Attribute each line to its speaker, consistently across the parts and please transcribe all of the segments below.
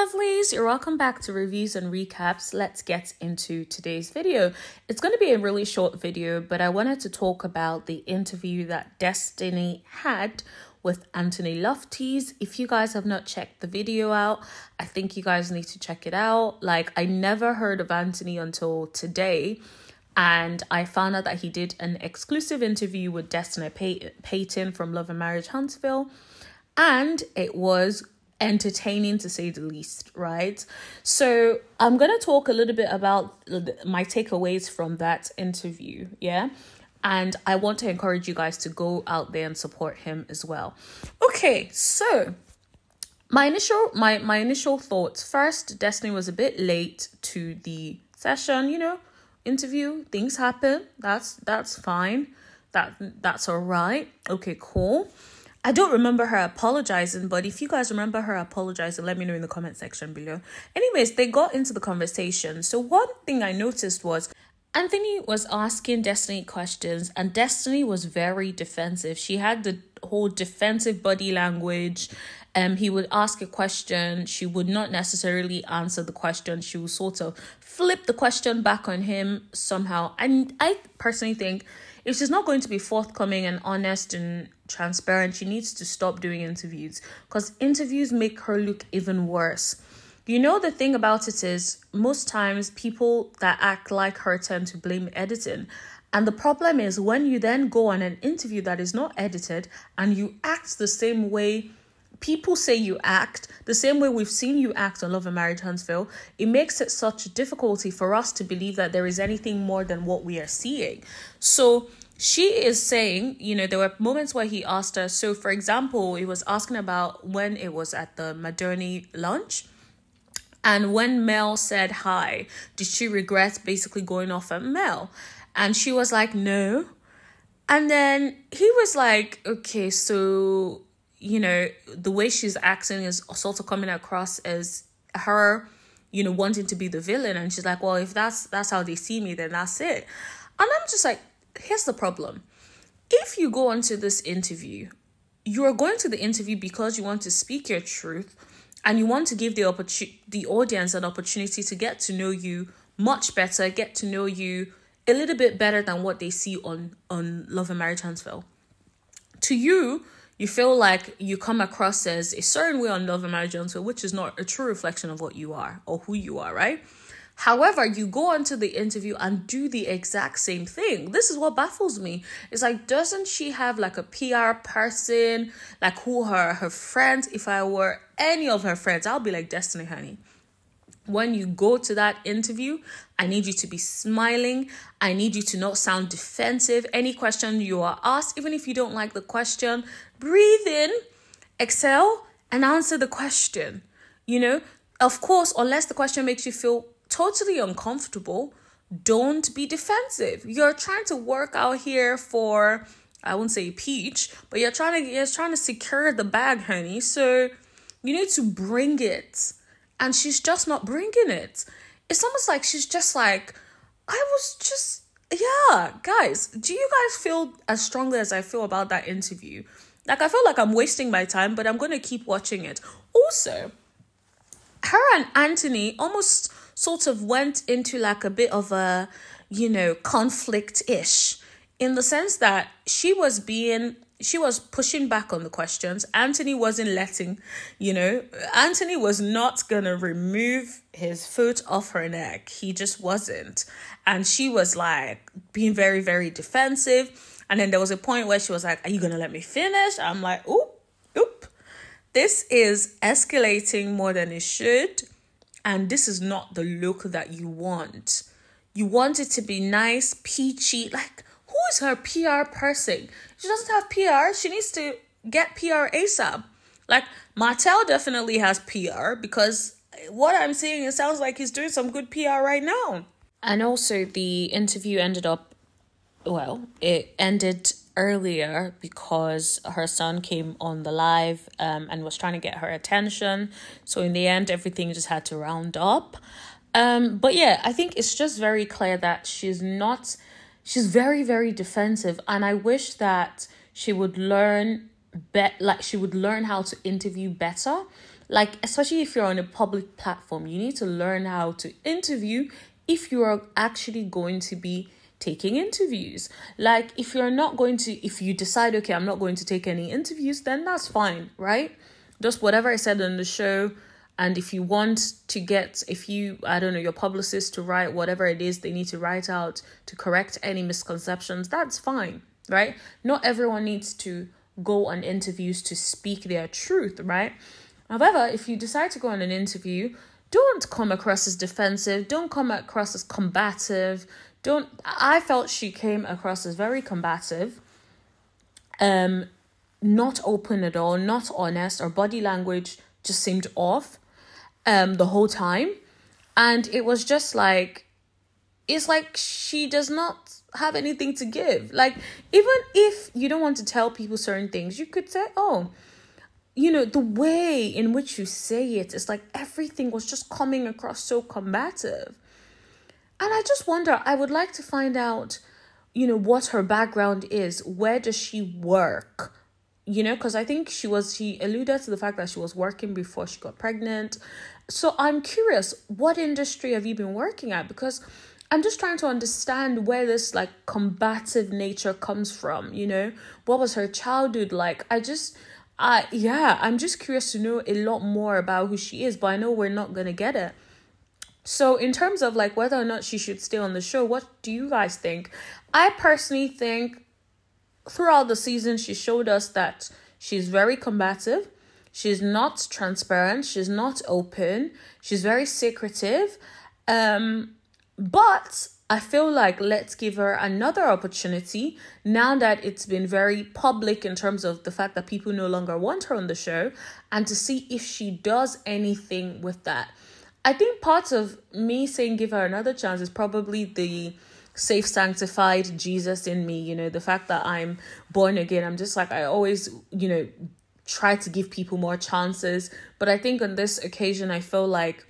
Speaker 1: lovelies, you're welcome back to reviews and recaps. Let's get into today's video. It's going to be a really short video, but I wanted to talk about the interview that Destiny had with AnthonyLofties. If you guys have not checked the video out, I think you guys need to check it out. Like, I never heard of Anthony until today, and I found out that he did an exclusive interview with Destiny Payton from Love Marriage Huntsville, and it was entertaining to say the least, right? So I'm going to talk a little bit about my takeaways from that interview, yeah? And I want to encourage you guys to go out there and support him as well. Okay, so my initial thoughts. First, Destiny was a bit late to the session, interview. Things happen. That's fine. That's all right. Okay, cool. I don't remember her apologizing, but if you guys remember her apologizing, let me know in the comment section below. Anyways, they got into the conversation. So one thing I noticed was Anthony was asking Destiny questions, and Destiny was very defensive. She had the whole defensive body language. He would ask a question. She would not necessarily answer the question. She would sort of flip the question back on him somehow. And I personally think if she's not going to be forthcoming and honest and transparent, she needs to stop doing interviews, because interviews make her look even worse. The thing about it is most times people that act like her tend to blame editing. And the problem is when you then go on an interview that is not edited and you act the same way people say you act, the same way we've seen you act on Love Marriage Huntsville, it makes it such a difficulty for us to believe that there is anything more than what we are seeing. So she is saying, there were moments where he asked her. So, for example, he was asking about when it was at the Madoni lunch. And when Mel said hi, did she regret basically going off at Mel? And she was like, no. And then he was like, okay, so, the way she's acting is sort of coming across as her, wanting to be the villain. And she's like, well, if that's how they see me, then that's it. And I'm just like, here's the problem. If you go onto this interview, you are going to the interview because you want to speak your truth and you want to give the audience an opportunity to get to know you much better, get to know you a little bit better than what they see on Love and Marriage Huntsville. To you, you feel like you come across as a certain way on Love and Marriage Huntsville, which is not a true reflection of what you are or who you are, right? However, you go onto the interview and do the exact same thing. This is what baffles me. It's like, doesn't she have like a PR person, like who her friends? If I were any of her friends, I'll be like, Destiny, honey, when you go to that interview, I need you to be smiling. I need you to not sound defensive. Any question you are asked, even if you don't like the question, breathe in, exhale, and answer the question. Of course, unless the question makes you feel totally uncomfortable, don't be defensive. You're trying to work out here for, I won't say peach, but you're trying to secure the bag, honey. So you need to bring it. And she's just not bringing it. It's almost like she's just like, guys, do you guys feel as strongly as I feel about that interview? Like, I feel like I'm wasting my time, but I'm going to keep watching it. Also, her and Anthony almost sort of went into like a bit of a, conflict-ish, in the sense that she was pushing back on the questions. Anthony wasn't letting, Anthony was not going to remove his foot off her neck. He just wasn't. And she was like being very, very defensive. And then there was a point where she was like, are you going to let me finish? I'm like, oop. This is escalating more than it should. And this is not the look that you want. You want it to be nice, peachy. Like, who is her PR person? She doesn't have PR. She needs to get PR ASAP. Like, Martell definitely has PR, because what I'm seeing, it sounds like he's doing some good PR right now. And also the interview ended earlier because her son came on the live and was trying to get her attention. So in the end, everything just had to round up. But yeah, I think it's just very clear that she's very, very defensive. And I wish that she would learn how to interview better. Like, especially if you're on a public platform, you need to learn how to interview if you are actually going to be taking interviews. Like, if you decide, okay, I'm not going to take any interviews, then that's fine, right? Just whatever I said on the show. And if you want to your publicist to write whatever it is they need to write out to correct any misconceptions, that's fine, right? Not everyone needs to go on interviews to speak their truth, right? However, if you decide to go on an interview, don't come across as defensive. Don't come across as combative. I felt she came across as very combative, not open at all, not honest. Her body language just seemed off, the whole time. And it was just like, it's like she does not have anything to give. Like, even if you don't want to tell people certain things, you could say, the way in which you say it's like everything was just coming across so combative. And I just wonder, I would like to find out, what her background is. Where does she work? Because I think she alluded to the fact that she was working before she got pregnant. So I'm curious, what industry have you been working at? Because I'm just trying to understand where this like combative nature comes from, What was her childhood like? I'm just curious to know a lot more about who she is, but I know we're not going to get it. So in terms of like whether or not she should stay on the show, what do you guys think? I personally think throughout the season, she showed us that she's very combative. She's not transparent. She's not open. She's very secretive. But I feel like let's give her another opportunity now that it's been very public in terms of the fact that people no longer want her on the show, and to see if she does anything with that. I think part of me saying give her another chance is probably the safe, sanctified Jesus in me, the fact that I'm born again. I'm just like, I always, try to give people more chances. But I think on this occasion, I feel like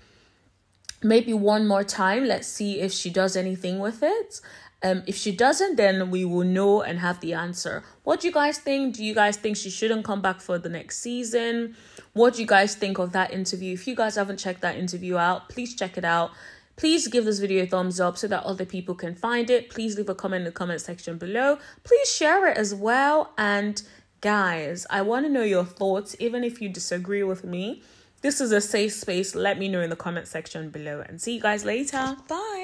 Speaker 1: maybe one more time, let's see if she does anything with it. If she doesn't, then we will know and have the answer. What do you guys think? Do you guys think she shouldn't come back for the next season? What do you guys think of that interview? If you guys haven't checked that interview out, please check it out. Please give this video a thumbs up so that other people can find it. Please leave a comment in the comment section below. Please share it as well. And guys, I want to know your thoughts, even if you disagree with me. This is a safe space. Let me know in the comment section below, and see you guys later. Bye.